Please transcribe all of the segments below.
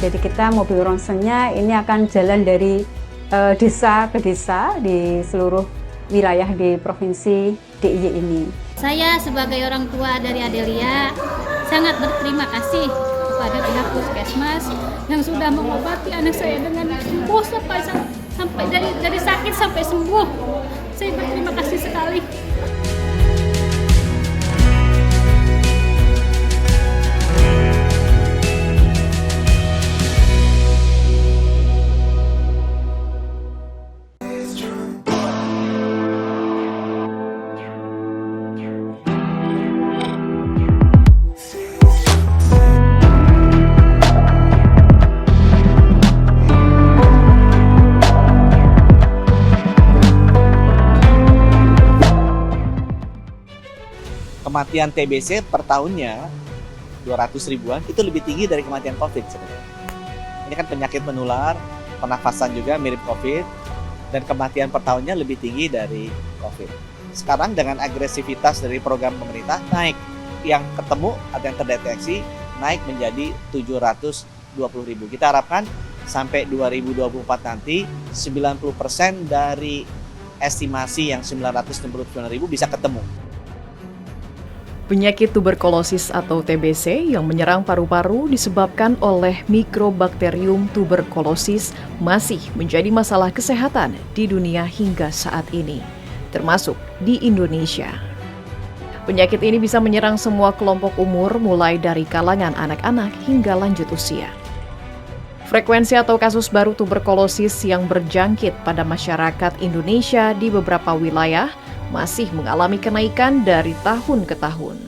Jadi kita mobil ronsennya ini akan jalan dari desa ke desa di seluruh wilayah di provinsi DIY ini. Saya sebagai orang tua dari Adelia sangat berterima kasih kepada pihak puskesmas yang sudah mengobati anak saya dengan sembuh sampai dari sakit sampai sembuh. Saya berterima kasih sekali. Kematian TBC per tahunnya 200 ribuan itu lebih tinggi dari kematian COVID sebenarnya. Ini kan penyakit menular, pernafasan juga mirip COVID, dan kematian per tahunnya lebih tinggi dari COVID. Sekarang dengan agresivitas dari program pemerintah naik, yang ketemu atau yang terdeteksi naik menjadi 720 ribu. Kita harapkan sampai 2024 nanti 90% dari estimasi yang 969 ribu bisa ketemu. Penyakit tuberkulosis atau TBC yang menyerang paru-paru disebabkan oleh mikrobakterium tuberkulosis masih menjadi masalah kesehatan di dunia hingga saat ini, termasuk di Indonesia. Penyakit ini bisa menyerang semua kelompok umur mulai dari kalangan anak-anak hingga lanjut usia. Frekuensi atau kasus baru tuberkulosis yang berjangkit pada masyarakat Indonesia di beberapa wilayah masih mengalami kenaikan dari tahun ke tahun.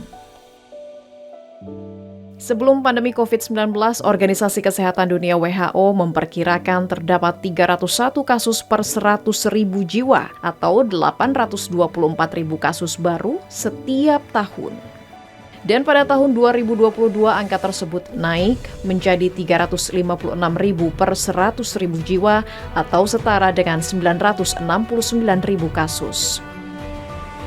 Sebelum pandemi COVID-19, Organisasi Kesehatan Dunia WHO memperkirakan terdapat 301 kasus per 100.000 jiwa atau 824.000 kasus baru setiap tahun. Dan pada tahun 2022 angka tersebut naik menjadi 356.000 per 100.000 jiwa atau setara dengan 969.000 kasus.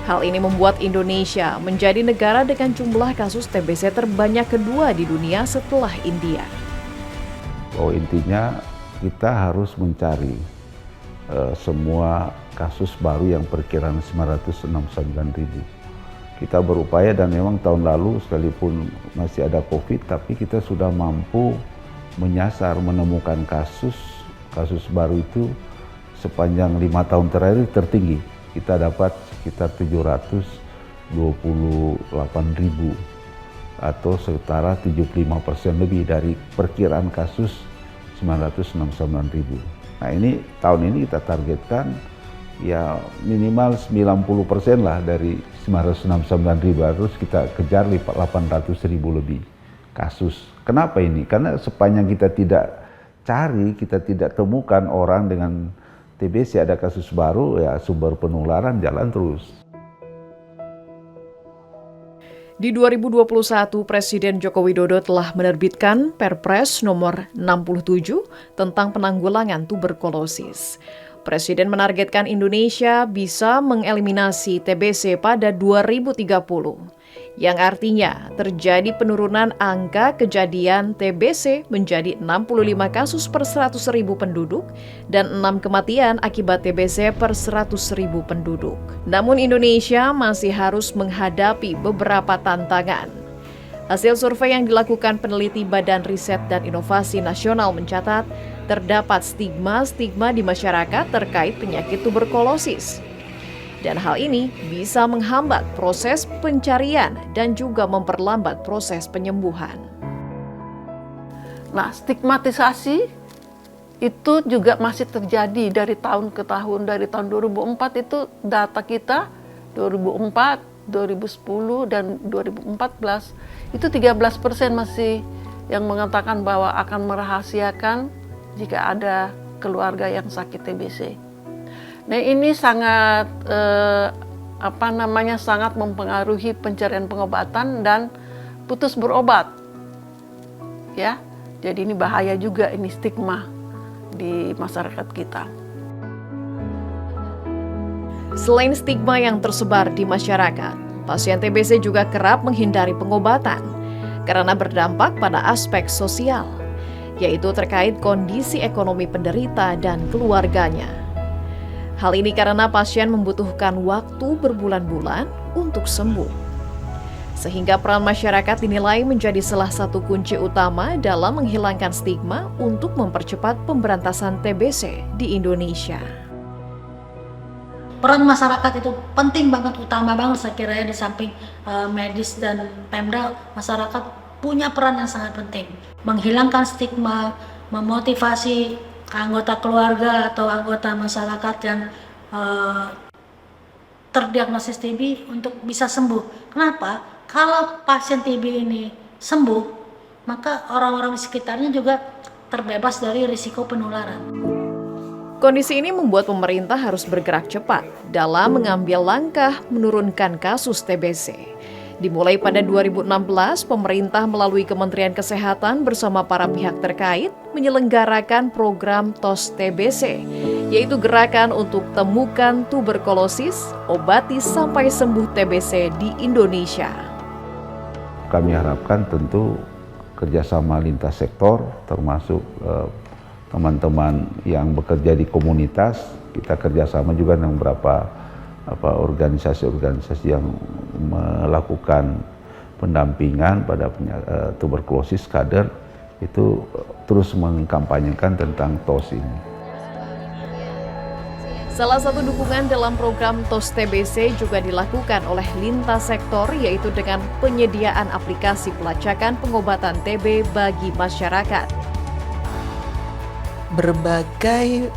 Hal ini membuat Indonesia menjadi negara dengan jumlah kasus TBC terbanyak kedua di dunia setelah India. Oh, intinya kita harus mencari semua kasus baru yang perkiraan 969.000. Kita berupaya dan memang tahun lalu sekalipun masih ada COVID, tapi kita sudah mampu menyasar menemukan kasus baru itu sepanjang 5 tahun terakhir tertinggi. Kita dapat sekitar 728.000 atau setara 75% lebih dari perkiraan kasus 969.000. Nah ini tahun ini kita targetkan ya minimal 90% lah dari 969.000 harus kita kejar 800.000 lebih kasus. Kenapa ini? Karena sepanjang kita tidak cari, kita tidak temukan orang dengan TBC ada kasus baru, ya sumber penularan jalan terus. Di 2021, Presiden Joko Widodo telah menerbitkan Perpres nomor 67 tentang penanggulangan tuberkulosis. Presiden menargetkan Indonesia bisa mengeliminasi TBC pada 2030, yang artinya terjadi penurunan angka kejadian TBC menjadi 65 kasus per 100.000 penduduk dan 6 kematian akibat TBC per 100.000 penduduk. Namun Indonesia masih harus menghadapi beberapa tantangan. Hasil survei yang dilakukan peneliti Badan Riset dan Inovasi Nasional mencatat terdapat stigma-stigma di masyarakat terkait penyakit tuberkulosis. Dan hal ini bisa menghambat proses pencarian dan juga memperlambat proses penyembuhan. Nah, stigmatisasi itu juga masih terjadi dari tahun ke tahun. Dari tahun 2004 itu data kita 2004, 2010 dan 2014 itu 13% masih yang mengatakan bahwa akan merahasiakan jika ada keluarga yang sakit TBC. Nah ini sangat sangat mempengaruhi pencarian pengobatan dan putus berobat, ya. Jadi ini bahaya juga, ini stigma di masyarakat kita. Selain stigma yang tersebar di masyarakat, pasien TBC juga kerap menghindari pengobatan karena berdampak pada aspek sosial. yaitu terkait kondisi ekonomi penderita dan keluarganya. Hal ini karena pasien membutuhkan waktu berbulan-bulan untuk sembuh. Sehingga peran masyarakat dinilai menjadi salah satu kunci utama dalam menghilangkan stigma untuk mempercepat pemberantasan TBC di Indonesia. Peran masyarakat itu penting banget, utama banget saya kira ya, di samping medis dan Pemda, masyarakat punya peran yang sangat penting. Menghilangkan stigma, memotivasi anggota keluarga atau anggota masyarakat yang terdiagnosis TB untuk bisa sembuh. Kenapa? Kalau pasien TB ini sembuh, maka orang-orang di sekitarnya juga terbebas dari risiko penularan. Kondisi ini membuat pemerintah harus bergerak cepat dalam mengambil langkah menurunkan kasus TBC. Dimulai pada 2016, pemerintah melalui Kementerian Kesehatan bersama para pihak terkait menyelenggarakan program TOS TBC, yaitu gerakan untuk temukan tuberkulosis, obati sampai sembuh TBC di Indonesia. Kami harapkan tentu kerjasama lintas sektor, termasuk teman-teman yang bekerja di komunitas. Kita kerjasama juga dengan beberapa organisasi-organisasi yang melakukan pendampingan pada tuberkulosis kader, itu terus mengkampanyekan tentang TOS ini. Salah satu dukungan dalam program TOS TBC juga dilakukan oleh lintas sektor, yaitu dengan penyediaan aplikasi pelacakan pengobatan TB bagi masyarakat. Berbagai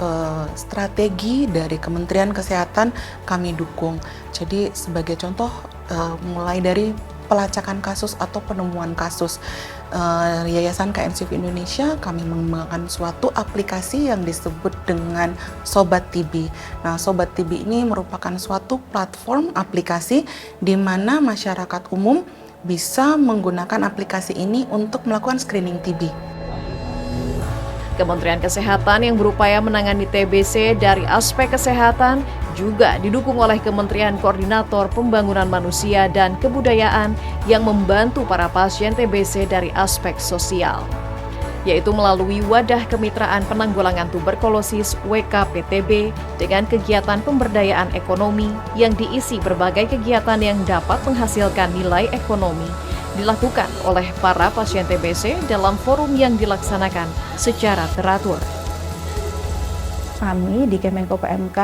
strategi dari Kementerian Kesehatan kami dukung. Jadi sebagai contoh, mulai dari pelacakan kasus atau penemuan kasus, Yayasan KNCIV Indonesia kami mengembangkan suatu aplikasi yang disebut dengan Sobat TB. Nah, Sobat TB ini merupakan suatu platform aplikasi di mana masyarakat umum bisa menggunakan aplikasi ini untuk melakukan screening TB. Kementerian Kesehatan yang berupaya menangani TBC dari aspek kesehatan juga didukung oleh Kementerian Koordinator Pembangunan Manusia dan Kebudayaan yang membantu para pasien TBC dari aspek sosial, yaitu melalui Wadah Kemitraan Penanggulangan Tuberkulosis WKPTB dengan kegiatan pemberdayaan ekonomi yang diisi berbagai kegiatan yang dapat menghasilkan nilai ekonomi dilakukan oleh para pasien TBC dalam forum yang dilaksanakan secara teratur. Kami di Kemenko PMK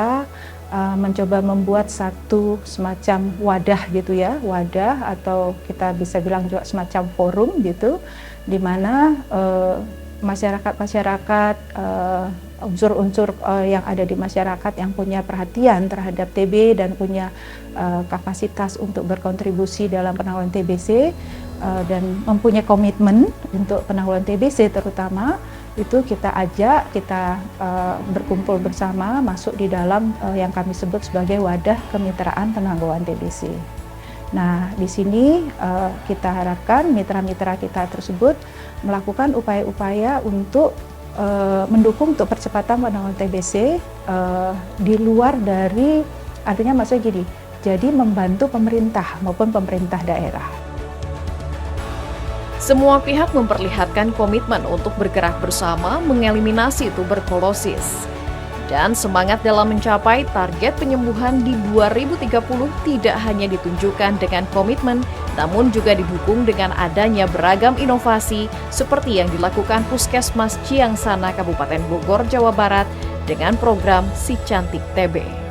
mencoba membuat satu semacam wadah gitu ya, wadah atau kita bisa bilang juga semacam forum gitu, di mana masyarakat-masyarakat, unsur-unsur yang ada di masyarakat yang punya perhatian terhadap TB dan punya kapasitas untuk berkontribusi dalam penanggulangan TBC dan mempunyai komitmen untuk penanggulangan TBC terutama, itu kita ajak, kita berkumpul bersama masuk di dalam yang kami sebut sebagai Wadah Kemitraan Penanggulangan TBC. Nah, di sini kita harapkan mitra-mitra kita tersebut melakukan upaya-upaya untuk mendukung untuk percepatan penanggulangan TBC di luar dari, artinya maksudnya gini, jadi membantu pemerintah maupun pemerintah daerah. Semua pihak memperlihatkan komitmen untuk bergerak bersama mengeliminasi tuberkulosis. Dan semangat dalam mencapai target penyembuhan di 2030 tidak hanya ditunjukkan dengan komitmen, namun juga didukung dengan adanya beragam inovasi seperti yang dilakukan Puskesmas Ciangsana Kabupaten Bogor, Jawa Barat dengan program Si Cantik TB.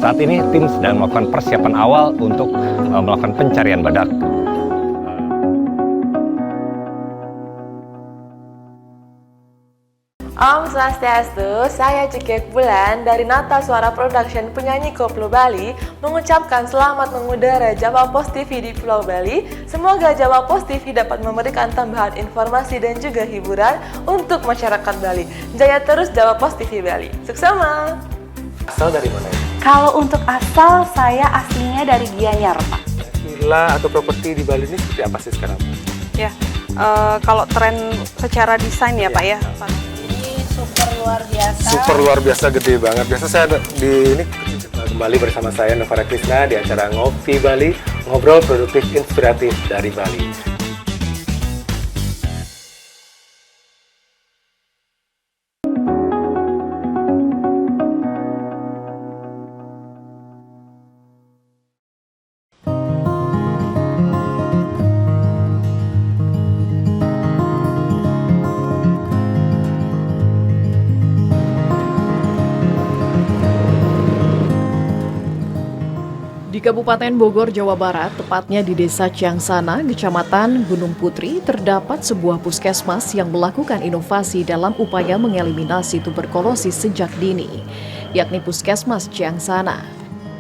Saat ini tim sedang melakukan persiapan awal untuk melakukan pencarian badak. Om Swastiastu, saya Cikek Bulan dari Nata Suara Production penyanyi koplo Bali mengucapkan selamat mengudara Jawa Post TV di Pulau Bali. Semoga Jawa Post TV dapat memberikan tambahan informasi dan juga hiburan untuk masyarakat Bali. Jaya terus Jawa Post TV Bali. Suksema! Asal dari mana? Kalau untuk asal, saya aslinya dari Gianyar, Pak. Villa atau properti di Bali ini seperti apa sih sekarang? Ya, kalau tren secara desain ya, Pak ya. Super luar biasa. Super luar biasa, gede banget. Biasa saya ada di ini kembali bersama saya Novara Krisna di acara Ngopi Bali, ngobrol produktif inspiratif dari Bali. Di Kabupaten Bogor, Jawa Barat, tepatnya di Desa Ciangsana, Kecamatan Gunung Putri, terdapat sebuah puskesmas yang melakukan inovasi dalam upaya mengeliminasi tuberkulosis sejak dini, yakni Puskesmas Ciangsana.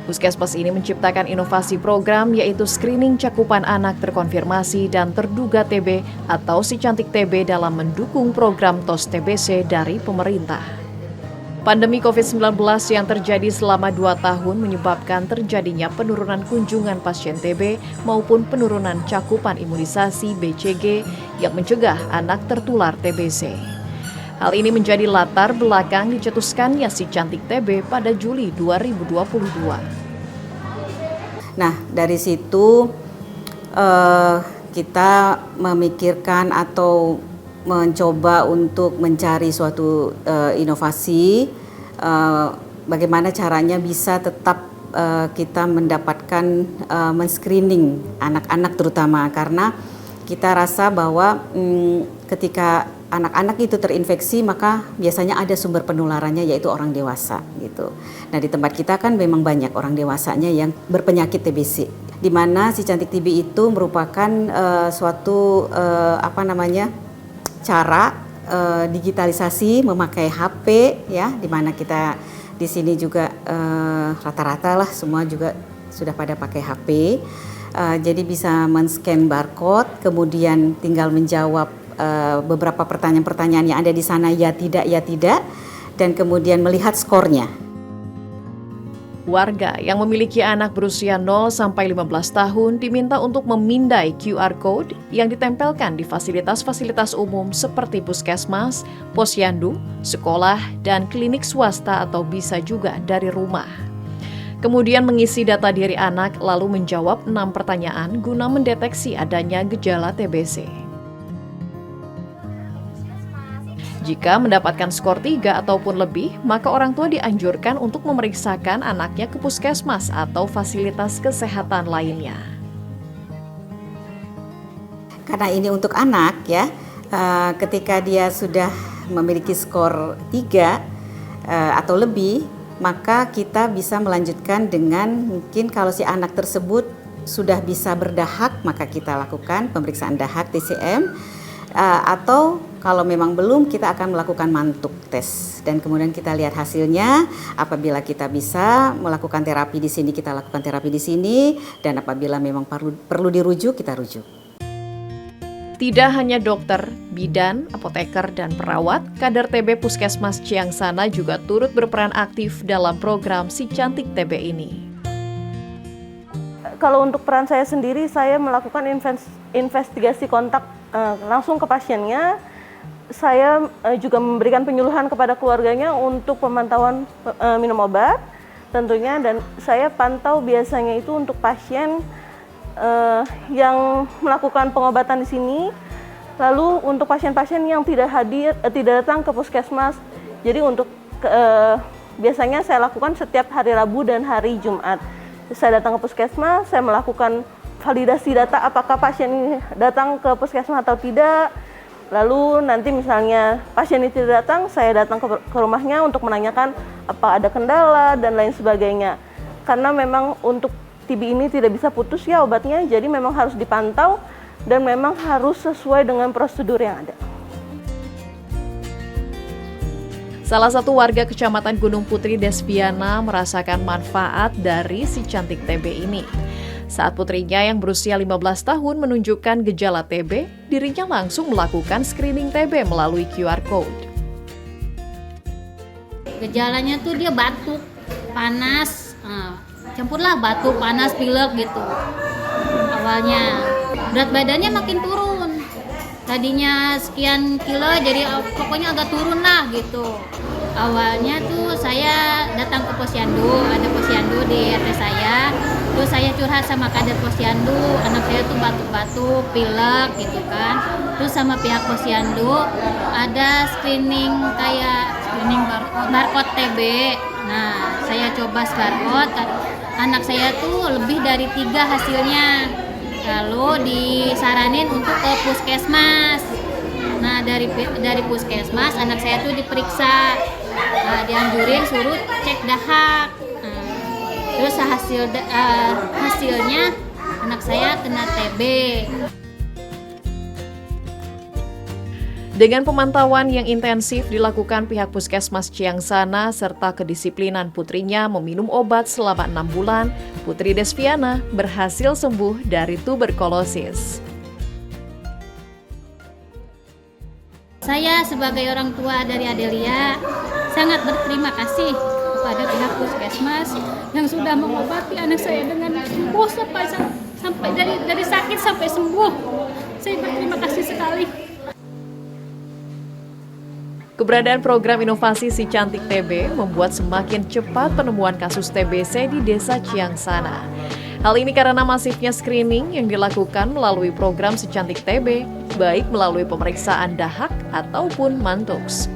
Puskesmas ini menciptakan inovasi program yaitu screening cakupan anak terkonfirmasi dan terduga TB atau si cantik TB dalam mendukung program TOS TBC dari pemerintah. Pandemi COVID-19 yang terjadi selama 2 tahun menyebabkan terjadinya penurunan kunjungan pasien TB maupun penurunan cakupan imunisasi BCG yang mencegah anak tertular TBC. Hal ini menjadi latar belakang dicetuskannya si cantik TB pada Juli 2022. Nah, dari situ kita memikirkan atau mencoba untuk mencari suatu inovasi, bagaimana caranya bisa tetap kita mendapatkan men-screening anak-anak terutama, karena kita rasa bahwa ketika anak-anak itu terinfeksi maka biasanya ada sumber penularannya yaitu orang dewasa gitu. Nah, di tempat kita kan memang banyak orang dewasanya yang berpenyakit TBC, di mana si cantik TB itu merupakan suatu cara digitalisasi memakai HP ya, di mana kita di sini juga rata-rata lah semua juga sudah pada pakai HP. Jadi bisa men-scan barcode, kemudian tinggal menjawab beberapa pertanyaan-pertanyaan yang ada di sana ya tidak, dan kemudian melihat skornya. Warga yang memiliki anak berusia 0 sampai 15 tahun diminta untuk memindai QR Code yang ditempelkan di fasilitas-fasilitas umum seperti puskesmas, posyandu, sekolah, dan klinik swasta atau bisa juga dari rumah. Kemudian mengisi data diri anak lalu menjawab 6 pertanyaan guna mendeteksi adanya gejala TBC. Jika mendapatkan skor 3 ataupun lebih, maka orang tua dianjurkan untuk memeriksakan anaknya ke puskesmas atau fasilitas kesehatan lainnya. Karena ini untuk anak ya, ketika dia sudah memiliki skor 3 atau lebih, maka kita bisa melanjutkan dengan mungkin kalau si anak tersebut sudah bisa berdahak, maka kita lakukan pemeriksaan dahak TCM, atau kalau memang belum, kita akan melakukan mantuk tes dan kemudian kita lihat hasilnya. Apabila kita bisa melakukan terapi di sini, kita lakukan terapi di sini, dan apabila memang perlu dirujuk, kita rujuk. Tidak hanya dokter, bidan, apoteker, dan perawat, kader TB Puskesmas Ciangsana juga turut berperan aktif dalam program Si Cantik TB ini. Kalau untuk peran saya sendiri, saya melakukan investigasi kontak langsung ke pasiennya. Saya juga memberikan penyuluhan kepada keluarganya untuk pemantauan minum obat tentunya, dan saya pantau biasanya itu untuk pasien yang melakukan pengobatan di sini. Lalu untuk pasien-pasien yang tidak datang ke puskesmas, jadi untuk biasanya saya lakukan setiap hari Rabu dan hari Jumat. Saya datang ke puskesmas, saya melakukan validasi data apakah pasien ini datang ke puskesmas atau tidak. Lalu nanti misalnya pasien itu tidak datang, saya datang ke rumahnya untuk menanyakan apa ada kendala dan lain sebagainya. Karena memang untuk TB ini tidak bisa putus ya obatnya, jadi memang harus dipantau dan memang harus sesuai dengan prosedur yang ada. Salah satu warga Kecamatan Gunung Putri, Desviana, merasakan manfaat dari si cantik TB ini. Saat putrinya yang berusia 15 tahun menunjukkan gejala TB, dirinya langsung melakukan screening TB melalui QR Code. Gejalanya tuh dia batuk, panas, campurlah batuk, panas, pilek gitu. Awalnya berat badannya makin turun. Tadinya sekian kilo jadi pokoknya agak turun lah gitu. Awalnya tuh saya datang ke posyandu, ada posyandu di RT saya. Terus saya curhat sama kader posyandu, anak saya tuh batuk-batuk, pilek gitu kan. Terus sama pihak posyandu ada screening kayak screening barcode TB. Nah, saya coba barcode, anak saya tuh lebih dari 3 hasilnya. Lalu disaranin untuk ke puskesmas. Nah, dari puskesmas anak saya tuh diperiksa. Nah, dianjurin suruh cek dahak. Terus hasilnya anak saya kena TB. Dengan pemantauan yang intensif dilakukan pihak Puskesmas Ciangsana serta kedisiplinan putrinya meminum obat selama 6 bulan, Putri Desviana berhasil sembuh dari tuberkulosis. Saya sebagai orang tua dari Adelia sangat berterima kasih kepada pihak Puskesmas yang sudah mengobati anak saya dengan sembuh sampai dari sakit sampai sembuh. Saya berterima kasih sekali. Keberadaan program inovasi Si Cantik TB membuat semakin cepat penemuan kasus TBC di Desa Ciangsana. Hal ini karena masifnya screening yang dilakukan melalui program Si Cantik TB, baik melalui pemeriksaan dahak ataupun mantox.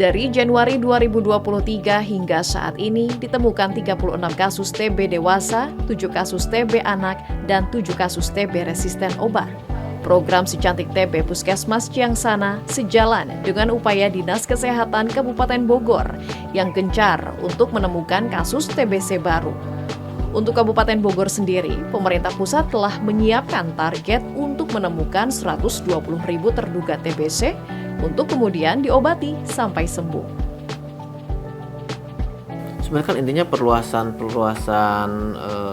Dari Januari 2023 hingga saat ini ditemukan 36 kasus TB dewasa, 7 kasus TB anak, dan 7 kasus TB resisten obat. Program Si Cantik TB Puskesmas Ciangsana sejalan dengan upaya Dinas Kesehatan Kabupaten Bogor yang gencar untuk menemukan kasus TBC baru. Untuk Kabupaten Bogor sendiri, pemerintah pusat telah menyiapkan target untuk menemukan 120.000 terduga TBC untuk kemudian diobati sampai sembuh. Sebenarnya kan intinya perluasan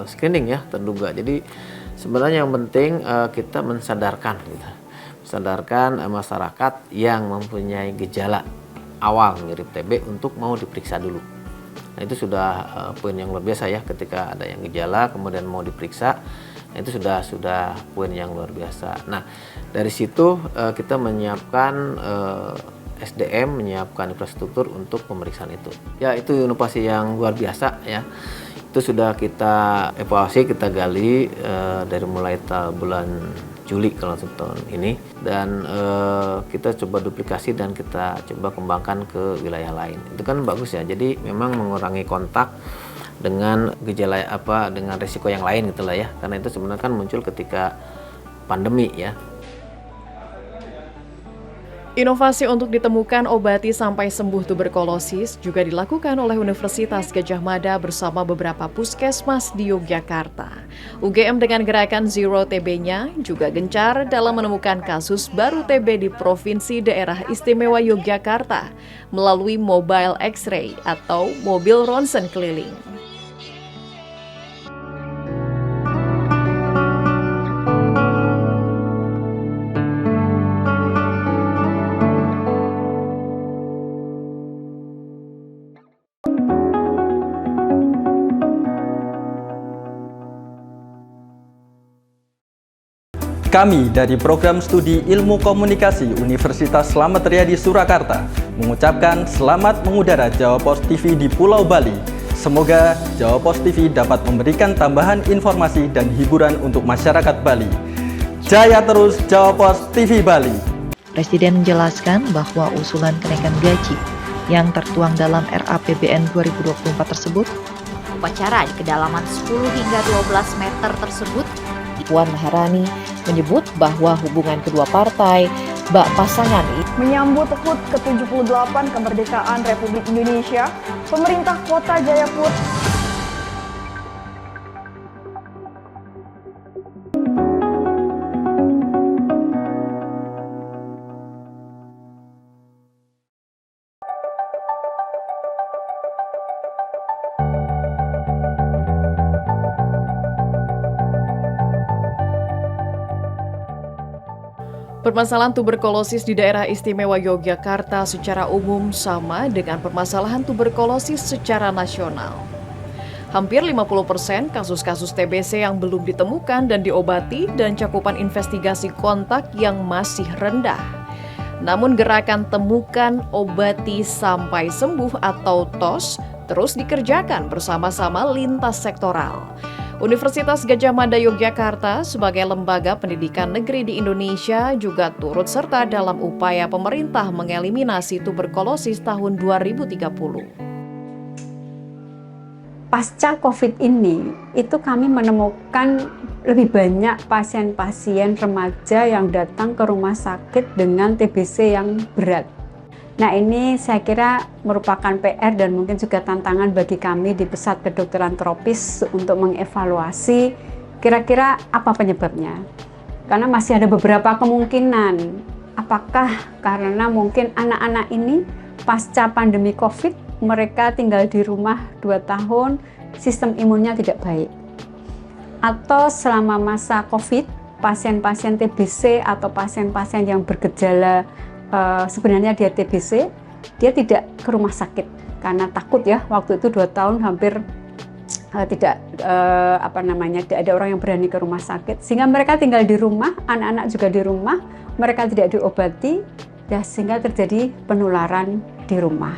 screening ya terduga. Jadi sebenarnya yang penting kita mensadarkan masyarakat yang mempunyai gejala awal mirip TB untuk mau diperiksa dulu. Nah, itu sudah poin yang luar biasa ya, ketika ada yang gejala kemudian mau diperiksa. Nah, itu sudah poin yang luar biasa. Nah, dari situ kita menyiapkan SDM, menyiapkan infrastruktur untuk pemeriksaan itu. Ya, itu inovasi yang luar biasa ya. Itu sudah kita evaluasi, kita gali dari mulai bulan Juli kalau tahun ini, dan kita coba duplikasi dan kita coba kembangkan ke wilayah lain. Itu kan bagus ya. Jadi memang mengurangi kontak dengan gejala dengan risiko yang lain gitulah ya. Karena itu sebenarnya kan muncul ketika pandemi ya. Inovasi untuk ditemukan obati sampai sembuh tuberkulosis juga dilakukan oleh Universitas Gadjah Mada bersama beberapa puskesmas di Yogyakarta. UGM dengan gerakan Zero TB-nya juga gencar dalam menemukan kasus baru TB di Provinsi Daerah Istimewa Yogyakarta melalui mobile X-ray atau mobil ronsen keliling. Kami dari Program Studi Ilmu Komunikasi Universitas Slamet Riyadi Surakarta mengucapkan selamat mengudara Jawa Pos TV di Pulau Bali. Semoga Jawa Pos TV dapat memberikan tambahan informasi dan hiburan untuk masyarakat Bali. Jaya terus Jawa Pos TV Bali. Presiden menjelaskan bahwa usulan kenaikan gaji yang tertuang dalam RAPBN 2024 tersebut, upacara di kedalaman 10 hingga 12 meter tersebut, Puan Maharani menyebut bahwa hubungan kedua partai, bak pasangan menyambut HUT ke-78 kemerdekaan Republik Indonesia, pemerintah Kota Jayapura Permasalahan tuberkulosis di daerah istimewa Yogyakarta secara umum sama dengan permasalahan tuberkulosis secara nasional. Hampir 50% kasus-kasus TBC yang belum ditemukan dan diobati dan cakupan investigasi kontak yang masih rendah. Namun gerakan temukan, obati sampai sembuh atau TOS terus dikerjakan bersama-sama lintas sektoral. Universitas Gadjah Mada Yogyakarta sebagai lembaga pendidikan negeri di Indonesia juga turut serta dalam upaya pemerintah mengeliminasi tuberkulosis tahun 2030. Pasca COVID ini, itu kami menemukan lebih banyak pasien-pasien remaja yang datang ke rumah sakit dengan TBC yang berat. Nah, ini saya kira merupakan PR dan mungkin juga tantangan bagi kami di Pusat Kedokteran Tropis untuk mengevaluasi kira-kira apa penyebabnya. Karena masih ada beberapa kemungkinan. Apakah karena mungkin anak-anak ini pasca pandemi COVID, mereka tinggal di rumah 2 tahun, sistem imunnya tidak baik. Atau selama masa COVID, pasien-pasien TBC atau pasien-pasien yang bergejala sebenarnya dia TBC, dia tidak ke rumah sakit karena takut ya, waktu itu 2 tahun hampir tidak ada orang yang berani ke rumah sakit, sehingga mereka tinggal di rumah, anak-anak juga di rumah, mereka tidak diobati, ya, sehingga terjadi penularan di rumah.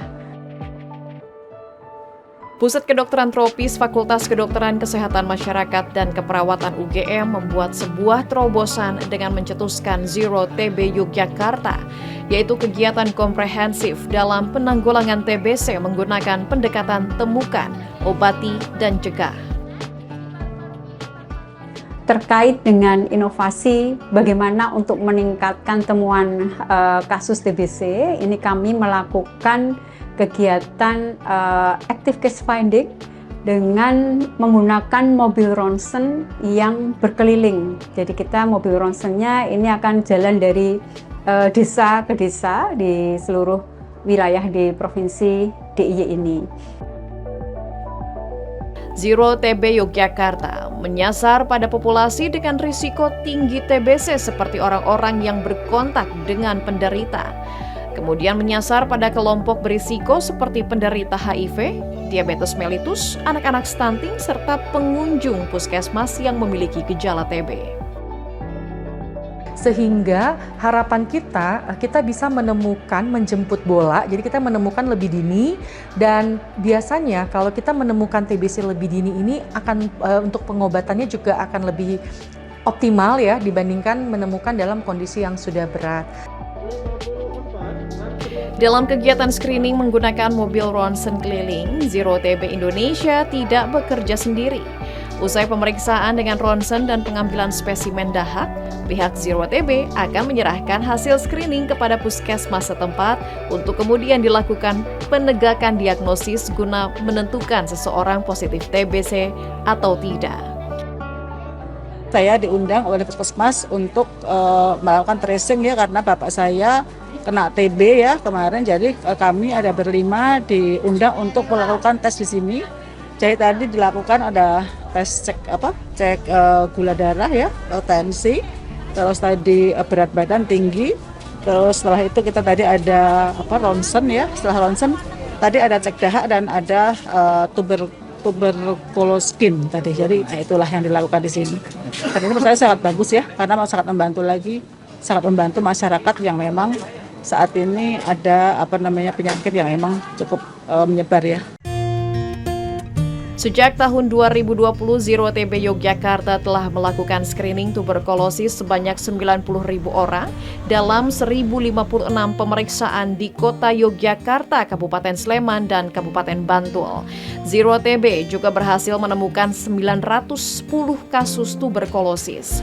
Pusat Kedokteran Tropis Fakultas Kedokteran Kesehatan Masyarakat dan Keperawatan UGM membuat sebuah terobosan dengan mencetuskan Zero TB Yogyakarta, yaitu kegiatan komprehensif dalam penanggulangan TBC menggunakan pendekatan temukan, obati, dan cegah. Terkait dengan inovasi bagaimana untuk meningkatkan temuan kasus TBC, ini kami melakukan kegiatan active case finding dengan menggunakan mobil ronsen yang berkeliling. Jadi kita mobil ronsennya ini akan jalan dari desa ke desa di seluruh wilayah di Provinsi DIY ini. Zero TB Yogyakarta menyasar pada populasi dengan risiko tinggi TBC seperti orang-orang yang berkontak dengan penderita. Kemudian menyasar pada kelompok berisiko seperti penderita HIV, diabetes mellitus, anak-anak stunting, serta pengunjung puskesmas yang memiliki gejala TB. Sehingga harapan kita bisa menemukan, menjemput bola, jadi kita menemukan lebih dini, dan biasanya kalau kita menemukan TBC lebih dini ini akan untuk pengobatannya juga akan lebih optimal ya dibandingkan menemukan dalam kondisi yang sudah berat. Dalam kegiatan screening menggunakan mobil ronsen keliling, Zero TB Indonesia tidak bekerja sendiri. Usai pemeriksaan dengan ronsen dan pengambilan spesimen dahak, pihak Zero TB akan menyerahkan hasil screening kepada puskesmas setempat untuk kemudian dilakukan penegakan diagnosis guna menentukan seseorang positif TBC atau tidak. Saya diundang oleh puskesmas untuk melakukan tracing ya, karena bapak saya kena TB ya kemarin, jadi kami ada berlima diundang untuk melakukan tes di sini. Jadi tadi dilakukan ada tes cek gula darah ya, tensi, terus tadi berat badan tinggi, terus setelah itu kita tadi ada ronsen ya, setelah ronsen tadi ada cek dahak dan ada tuberkuloskin tadi. Jadi itulah yang dilakukan di sini. Dan ini menurut saya sangat bagus ya, karena sangat membantu masyarakat yang memang saat ini ada penyakit yang memang cukup menyebar ya. Sejak tahun 2020, Zero TB Yogyakarta telah melakukan screening tuberkulosis sebanyak 90.000 orang dalam 1.056 pemeriksaan di Kota Yogyakarta, Kabupaten Sleman, dan Kabupaten Bantul. Zero TB juga berhasil menemukan 910 kasus tuberkulosis.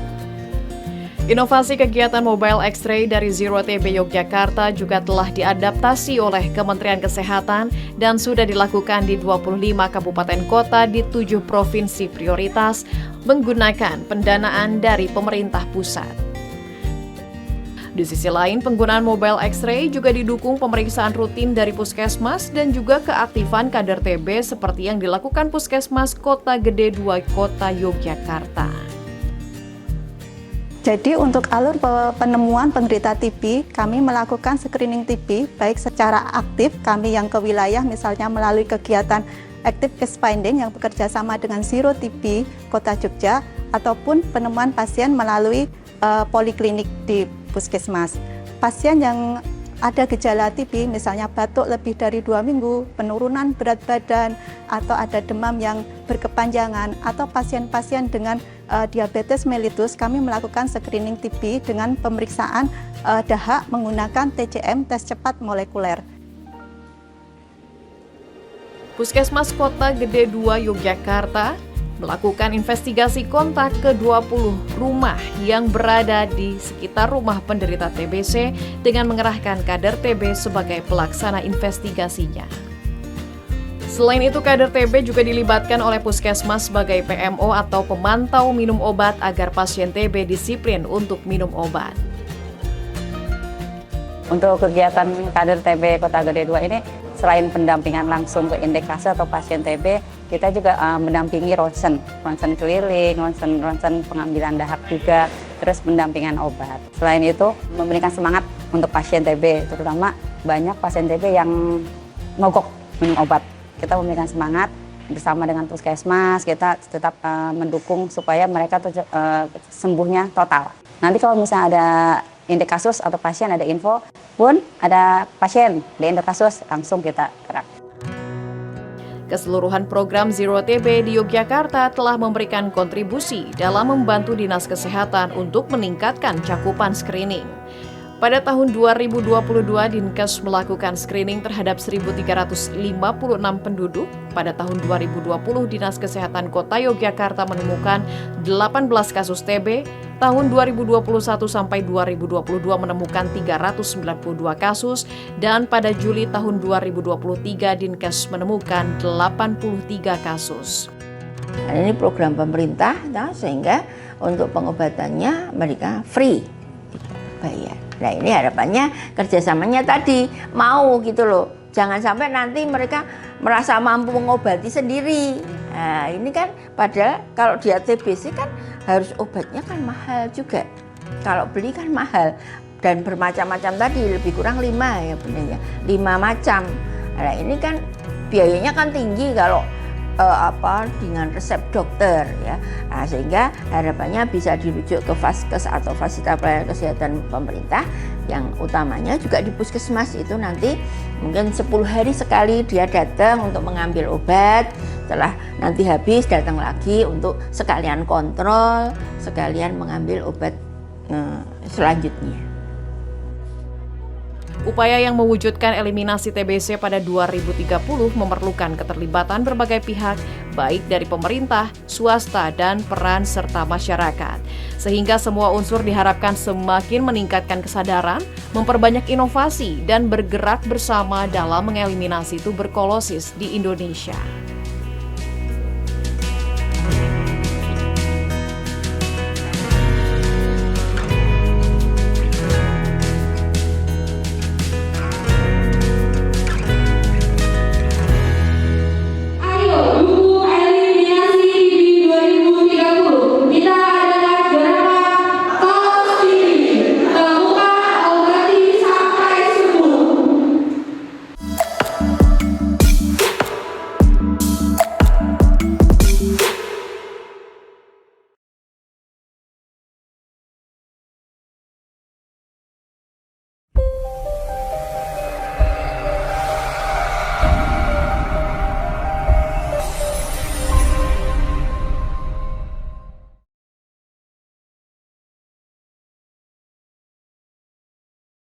Inovasi kegiatan mobile X-ray dari Zero TB Yogyakarta juga telah diadaptasi oleh Kementerian Kesehatan dan sudah dilakukan di 25 kabupaten kota di 7 provinsi prioritas menggunakan pendanaan dari pemerintah pusat. Di sisi lain, penggunaan mobile X-ray juga didukung pemeriksaan rutin dari puskesmas dan juga keaktifan kader TB seperti yang dilakukan Puskesmas Kota Gede 2 Kota Yogyakarta. Jadi untuk alur penemuan penderita TB, kami melakukan screening TB baik secara aktif, kami yang ke wilayah misalnya melalui kegiatan Active Case Finding yang bekerja sama dengan Zero TB Kota Jogja, ataupun penemuan pasien melalui poliklinik di puskesmas. Pasien yang ada gejala TB, misalnya batuk lebih dari 2 minggu, penurunan berat badan, atau ada demam yang berkepanjangan, atau pasien-pasien dengan diabetes mellitus, kami melakukan screening TB dengan pemeriksaan dahak menggunakan TCM, tes cepat molekuler. Puskesmas Kota Gede 2 Yogyakarta melakukan investigasi kontak ke 20 rumah yang berada di sekitar rumah penderita TBC dengan mengerahkan kader TB sebagai pelaksana investigasinya. Selain itu, kader TB juga dilibatkan oleh Puskesmas sebagai PMO atau pemantau minum obat agar pasien TB disiplin untuk minum obat. Untuk kegiatan kader TB Kota Gede 2 ini, selain pendampingan langsung ke indikasi atau pasien TB, kita juga mendampingi ronsen keliling, ronsen pengambilan dahak juga, terus pendampingan obat. Selain itu, memberikan semangat untuk pasien TB, terutama banyak pasien TB yang mogok minum obat. Kita memberikan semangat bersama dengan Puskesmas, kita tetap mendukung supaya mereka sembuhnya total. Nanti kalau misalnya ada indikasus atau pasien ada info, Bun, ada pasien di indikasus, langsung kita gerak. Keseluruhan program Zero TB di Yogyakarta telah memberikan kontribusi dalam membantu Dinas Kesehatan untuk meningkatkan cakupan screening. Pada tahun 2022, Dinkes melakukan screening terhadap 1.356 penduduk. Pada tahun 2020, Dinas Kesehatan Kota Yogyakarta menemukan 18 kasus TB. Tahun 2021 sampai 2022 menemukan 392 kasus, dan pada Juli tahun 2023 Dinkes menemukan 83 kasus. Ini program pemerintah, sehingga untuk pengobatannya mereka free, bayar. Nah ini harapannya kerjasamanya tadi mau gitu loh, jangan sampai nanti mereka merasa mampu mengobati sendiri. Nah ini kan padahal kalau dia TBC kan harus obatnya kan mahal juga, kalau beli kan mahal, dan bermacam-macam tadi, lebih kurang 5 ya benarnya, 5 macam. Nah ini kan biayanya kan tinggi kalau dengan resep dokter ya. Nah, sehingga harapannya bisa dirujuk ke Vaskes atau fasilitas pelayanan kesehatan pemerintah, yang utamanya juga di Puskesmas itu nanti mungkin 10 hari sekali dia datang untuk mengambil obat, setelah nanti habis datang lagi untuk sekalian kontrol, sekalian mengambil obat selanjutnya. Upaya yang mewujudkan eliminasi TBC pada 2030 memerlukan keterlibatan berbagai pihak, baik dari pemerintah, swasta, dan peran serta masyarakat. Sehingga semua unsur diharapkan semakin meningkatkan kesadaran, memperbanyak inovasi, dan bergerak bersama dalam mengeliminasi tuberkulosis di Indonesia.